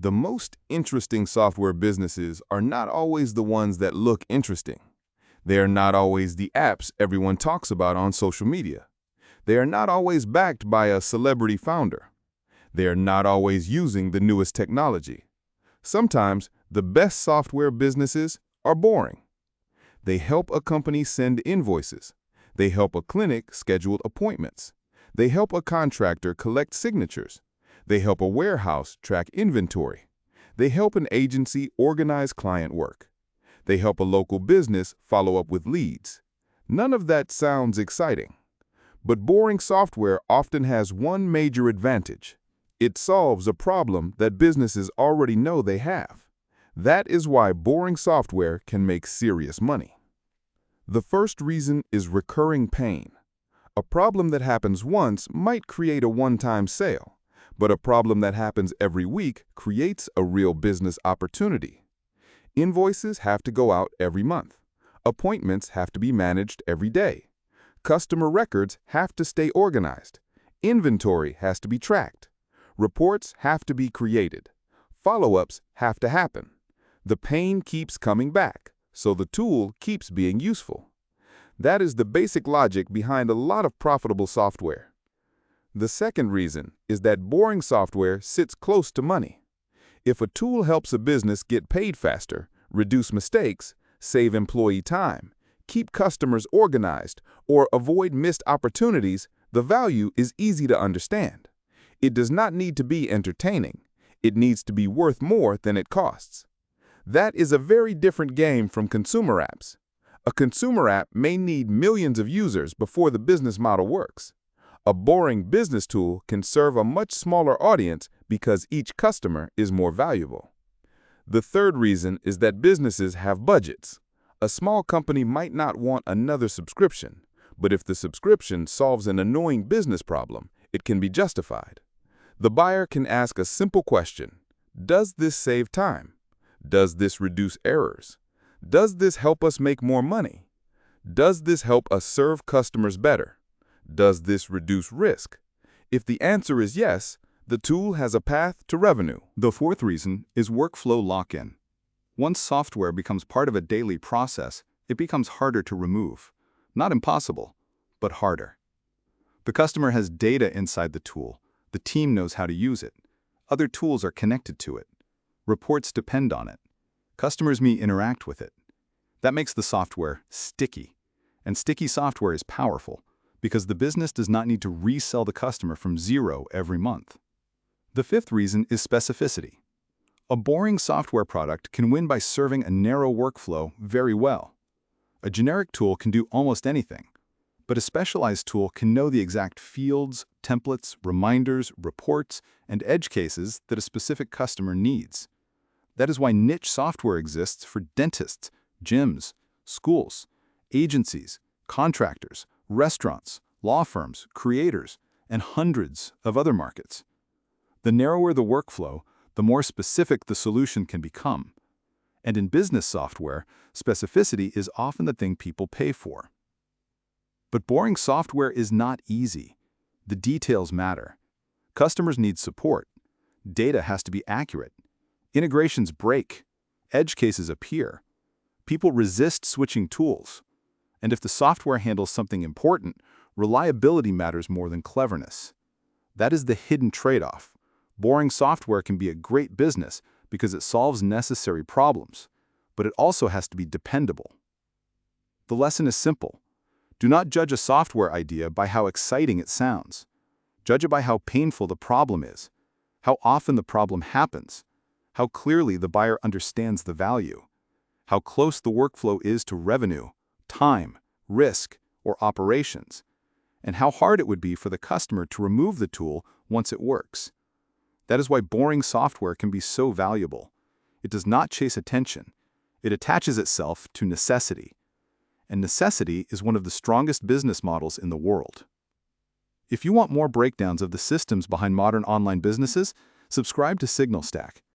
The most interesting software businesses are not always the ones that look interesting. They are not always the apps everyone talks about on social media. They are not always backed by a celebrity founder. They are not always using the newest technology. Sometimes the best software businesses are boring. They help a company send invoices. They help a clinic schedule appointments. They help a contractor collect signatures. They help a warehouse track inventory. They help an agency organize client work. They help a local business follow up with leads. None of that sounds exciting. But boring software often has one major advantage. It solves a problem that businesses already know they have. That is why boring software can make serious money. The first reason is recurring pain. A problem that happens once might create a one-time sale, but a problem that happens every week creates a real business opportunity. Invoices have to go out every month. Appointments have to be managed every day. Customer records have to stay organized. Inventory has to be tracked. Reports have to be created. Follow-ups have to happen. The pain keeps coming back, so the tool keeps being useful. That is the basic logic behind a lot of profitable software. The second reason is that boring software sits close to money. If a tool helps a business get paid faster, reduce mistakes, save employee time, keep customers organized, or avoid missed opportunities, the value is easy to understand. It does not need to be entertaining. It needs to be worth more than it costs. That is a very different game from consumer apps. A consumer app may need millions of users before the business model works. A boring business tool can serve a much smaller audience because each customer is more valuable. The third reason is that businesses have budgets. A small company might not want another subscription, but if the subscription solves an annoying business problem, it can be justified. The buyer can ask a simple question: does this save time? Does this reduce errors? Does this help us make more money? Does this help us serve customers better? Does this reduce risk? If the answer is yes, the tool has a path to revenue. The fourth reason is workflow lock-in. Once software becomes part of a daily process, it becomes harder to remove. Not impossible, but harder. The customer has data inside the tool. The team knows how to use it. Other tools are connected to it. Reports depend on it. Customers may interact with it. That makes the software sticky. And sticky software is powerful because the business does not need to resell the customer from zero every month. The fifth reason is specificity. A boring software product can win by serving a narrow workflow very well. A generic tool can do almost anything, but a specialized tool can know the exact fields, templates, reminders, reports, and edge cases that a specific customer needs. That is why niche software exists for dentists, gyms, schools, agencies, contractors, restaurants, law firms, creators, and hundreds of other markets. The narrower the workflow, the more specific the solution can become. And in business software, specificity is often the thing people pay for. But boring software is not easy. The details matter. Customers need support. Data has to be accurate. Integrations break. Edge cases appear. People resist switching tools. And if the software handles something important, reliability matters more than cleverness. That is the hidden trade-off. Boring software can be a great business because it solves necessary problems, but it also has to be dependable. The lesson is simple. Do not judge a software idea by how exciting it sounds. Judge it by how painful the problem is, how often the problem happens, how clearly the buyer understands the value, how close the workflow is to revenue, time, risk, or operations, and how hard it would be for the customer to remove the tool once it works. That is why boring software can be so valuable. It does not chase attention. It attaches itself to necessity. And necessity is one of the strongest business models in the world. If you want more breakdowns of the systems behind modern online businesses, subscribe to Signal Stack.